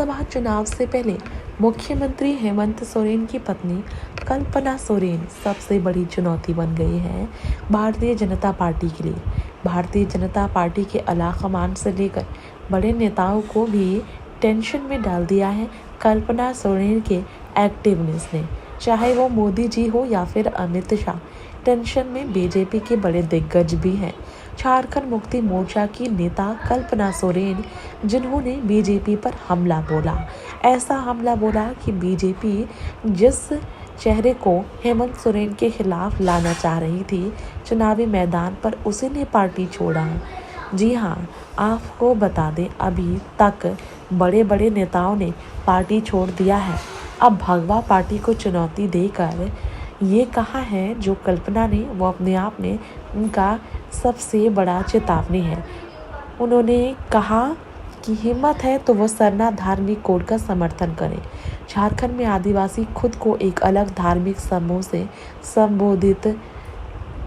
विधानसभा चुनाव से पहले मुख्यमंत्री हेमंत सोरेन की पत्नी कल्पना सोरेन सबसे बड़ी चुनौती बन गई है भारतीय जनता पार्टी के लिए। भारतीय जनता पार्टी के आलाकमान से लेकर बड़े नेताओं को भी टेंशन में डाल दिया है कल्पना सोरेन के एक्टिवनेस ने। चाहे वो मोदी जी हो या फिर अमित शाह, टेंशन में बीजेपी के बड़े दिग्गज भी हैं। झारखंड मुक्ति मोर्चा की नेता कल्पना सोरेन, जिन्होंने बीजेपी पर हमला बोला, ऐसा हमला बोला कि बीजेपी जिस चेहरे को हेमंत सोरेन के खिलाफ लाना चाह रही थी चुनावी मैदान पर, उसी ने पार्टी छोड़ा। जी हाँ, आपको बता दें, अभी तक बड़े बड़े नेताओं ने पार्टी छोड़ दिया है। अब भगवा पार्टी को चुनौती देकर ये कहा है जो कल्पना ने, वो अपने आप में उनका सबसे बड़ा चेतावनी है। उन्होंने कहा कि हिम्मत है तो वो सरना धार्मिक कोड का समर्थन करें। झारखंड में आदिवासी खुद को एक अलग धार्मिक समूह से संबोधित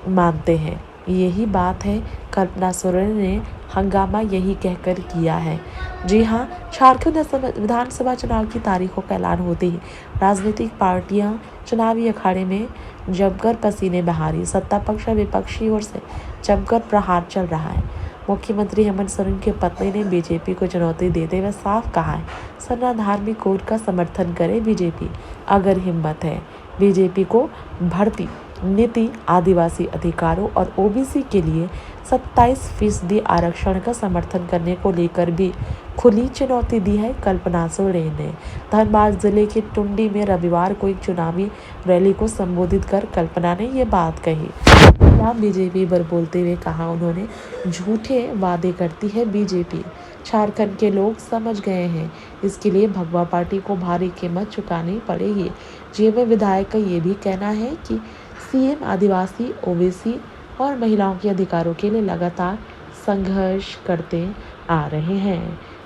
मानते हैं। यही बात है, कल्पना सोरेन ने हंगामा यही कहकर किया है। जी हाँ, झारखंड विधानसभा चुनाव की तारीखों का ऐलान होते ही राजनीतिक पार्टियां चुनावी अखाड़े में जमकर पसीने बहा रही। सत्ता पक्ष और विपक्षी ओर से जमकर प्रहार चल रहा है। मुख्यमंत्री हेमंत सोरेन की पत्नी ने बीजेपी को चुनौती देते हुए साफ कहा है, सरना धार्मिक कोड का समर्थन करे बीजेपी। अगर हिम्मत है, बीजेपी को भर्ती नीति, आदिवासी अधिकारों और ओबीसी के लिए 27% आरक्षण का समर्थन करने को लेकर भी खुली चुनौती दी है कल्पना सोरेन ने। धनबाद जिले के टुंडी में रविवार को एक चुनावी रैली को संबोधित कर कल्पना ने ये बात कही। बीजेपी पर बोलते हुए कहा, उन्होंने झूठे वादे करती है बीजेपी। झारखंड के लोग समझ गए हैं, इसके लिए भगवा पार्टी को भारी कीमत चुकानी पड़ेगी। जेबी विधायक का ये भी कहना है कि सीएम आदिवासी, ओबीसी और महिलाओं के अधिकारों के लिए लगातार संघर्ष करते आ रहे हैं।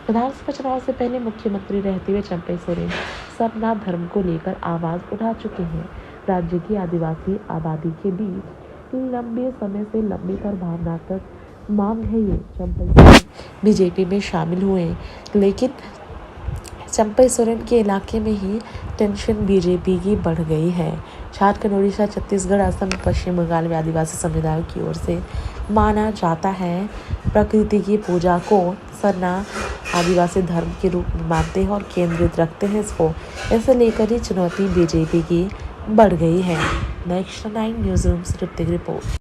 विधानसभा चुनाव से पहले मुख्यमंत्री रहते हुए चंपई सोरेन सरना धर्म को लेकर आवाज उठा चुके हैं। राज्य की आदिवासी आबादी के बीच लंबे समय से लंबित और भावनात्मक मांग है ये। चंपई सोरेन बीजेपी में शामिल हुए, लेकिन चंपई सोरेन के इलाके में ही टेंशन बीजेपी की बढ़ गई है। झारखंड, उड़ीसा, छत्तीसगढ़, असम, पश्चिम बंगाल में आदिवासी समुदायों की ओर से माना जाता है प्रकृति की पूजा को सरना आदिवासी धर्म के रूप में मानते हैं और केंद्रित रखते हैं इसको। इसे लेकर ही चुनौती बीजेपी की बढ़ गई है। नेक्स्ट 9 न्यूज़ रूम से रिपोर्ट।